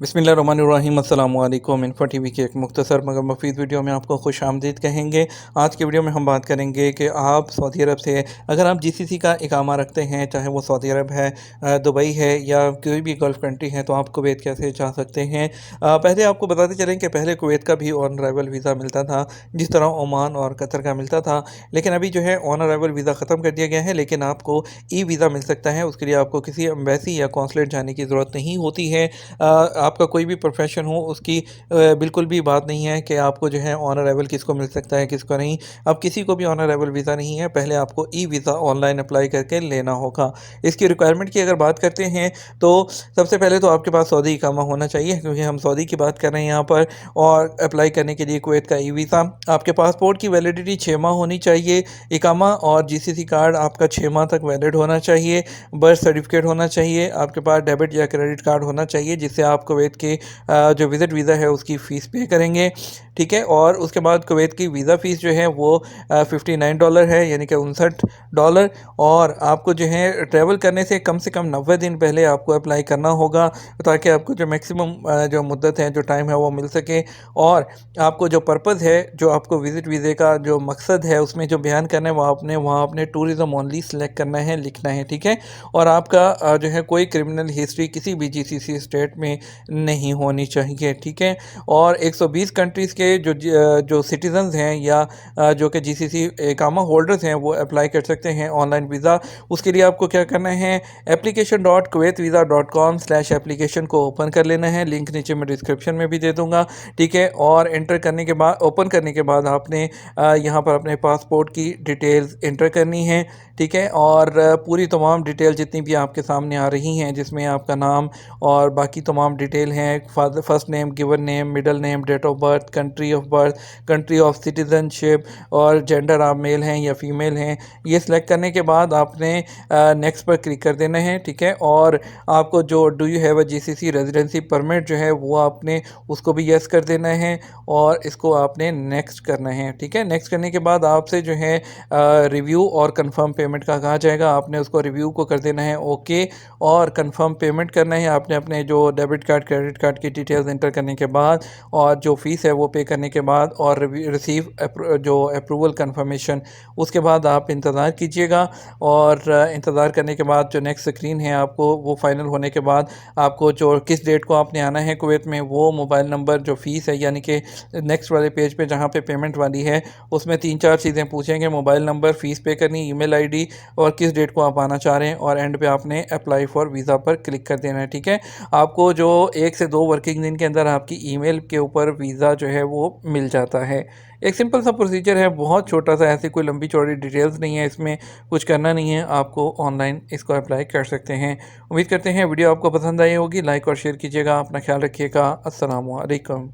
बिस्मिल्लाहिर्रहमानिर्रहीम अस्सलाम वालेकुम। इन्फो टीवी की एक मुख्तसर मगर मुफीद वीडियो में आपको खुश आमदीद कहेंगे। आज के वीडियो में हम बात करेंगे कि आप सऊदी अरब से अगर आप जीसीसी का इकामा रखते हैं, चाहे वो सऊदी अरब है, दुबई है या कोई भी गल्फ़ कंट्री है, तो आप कुवैत कैसे जा सकते हैं। पहले आपको बताते चलें कि पहले कुवैत का भी ऑन अराइवल वीज़ा मिलता था, जिस तरह ओमान और कतर का मिलता था। लेकिन अभी जो है ऑन अराइवल वीज़ा ख़त्म कर दिया गया है, लेकिन आपको ई वीज़ा मिल सकता है। उसके लिए आपको किसी एम्बेसी या कौंसलेट जाने की ज़रूरत नहीं होती है। आपका कोई भी प्रोफेशन हो उसकी बिल्कुल भी बात नहीं है कि आपको जो है ऑन अराइवल किसको मिल सकता है किसको नहीं। अब किसी को भी ऑन अराइवल वीज़ा नहीं है, पहले आपको ई वीज़ा ऑनलाइन अप्लाई करके लेना होगा। इसकी रिक्वायरमेंट की अगर बात करते हैं तो सबसे पहले तो आपके पास सऊदी इकामा होना चाहिए, क्योंकि हम सऊदी की बात कर रहे हैं यहाँ पर। और अप्लाई करने के लिए कुवैत का ई वीज़ा, आपके पासपोर्ट की वैलिडिटी 6 माह होनी चाहिए। इकामा और जीसीसी कार्ड आपका 6 माह तक वैलिड होना चाहिए। बर्थ सर्टिफिकेट होना चाहिए। आपके पास डेबिट या क्रेडिट कार्ड होना चाहिए, जिससे आप कुवैत के जो विज़िट वीज़ा है उसकी फ़ीस पे करेंगे, ठीक है। और उसके बाद कुवैत की वीज़ा फ़ीस जो है वो $59 है, यानी कि $59। और आपको जो है ट्रैवल करने से कम 90 दिन पहले आपको अप्लाई करना होगा, ताकि आपको जो मैक्सिमम जो मुद्दत है, जो टाइम है वो मिल सके। और आपको जो पर्पज़ है, जो आपको विज़िट वीज़े का जो मकसद है उसमें जो बयान करना है, वो आपने वहाँ अपने टूरिज़म ओनली सेलेक्ट करना है, लिखना है, ठीक है। और आपका जो है कोई क्रिमिनल हिस्ट्री किसी भी जीसीसी स्टेट में नहीं होनी चाहिए, ठीक है। और 120 कंट्रीज़ के जो सिटीजन्स हैं या जो कि जीसीसी इकामा होल्डर्स हैं, वो अप्लाई कर सकते हैं ऑनलाइन वीज़ा। उसके लिए आपको क्या करना है, application.kuwaitvisa.com/application को ओपन कर लेना है। लिंक नीचे मैं डिस्क्रिप्शन में भी दे दूँगा, ठीक है। और एंटर करने के बाद, ओपन करने के बाद आपने यहाँ पर अपने पासपोर्ट की डिटेल्स एंटर करनी है, ठीक है। और पूरी तमाम डिटेल जितनी भी आपके सामने आ रही हैं, जिसमें आपका नाम और बाकी तमाम डिटेल हैं, father first name, given name, middle name, date of birth, country of birth, country of citizenship, और जेंडर आप मेल हैं या फीमेल हैं, ये सिलेक्ट करने के बाद आपने नेक्स्ट पर क्लिक कर देना है, ठीक है। और आपको जो do you have a GCC residency permit जो है वो आपने उसको भी यस कर देना है, और इसको आपने नेक्स्ट करना है, ठीक है। नेक्स्ट करने के बाद आपसे जो है रिव्यू और कंफर्म पेमेंट का कहा जाएगा, आपने उसको रिव्यू को कर देना है ओके, और कंफर्म पेमेंट करना है आपने अपने जो डेबिट कार्ड क्रेडिट कार्ड की डिटेल्स एंटर करने के बाद, और जो फ़ीस है वो पे करने के बाद, और रिसीव जो अप्रूवल कंफर्मेशन, उसके बाद आप इंतज़ार कीजिएगा। और इंतज़ार करने के बाद जो नेक्स्ट स्क्रीन है, आपको वो फाइनल होने के बाद आपको जो किस डेट को आपने आना है कुवैत में, वो मोबाइल नंबर, जो फ़ीस है, यानी कि नेक्स्ट वाले पेज पे जहाँ पे पेमेंट वाली है, उसमें 3-4 चीज़ें पूछेंगे, मोबाइल नंबर, फ़ीस पे करनी, ईमेल आईडी, और किस डेट को आप आना चाह रहे हैं, और एंड पे आपने अप्लाई फॉर वीज़ा पर क्लिक कर देना है, ठीक है। आपको जो 1 से 2 वर्किंग दिन के अंदर आपकी ईमेल के ऊपर वीज़ा जो है वो मिल जाता है। एक सिंपल सा प्रोसीजर है, बहुत छोटा सा, ऐसी कोई लंबी चौड़ी डिटेल्स नहीं है, इसमें कुछ करना नहीं है, आपको ऑनलाइन इसको अप्लाई कर सकते हैं। उम्मीद करते हैं वीडियो आपको पसंद आई होगी। लाइक और शेयर कीजिएगा। अपना ख्याल रखिएगा। अस्सलामु अलैकुम।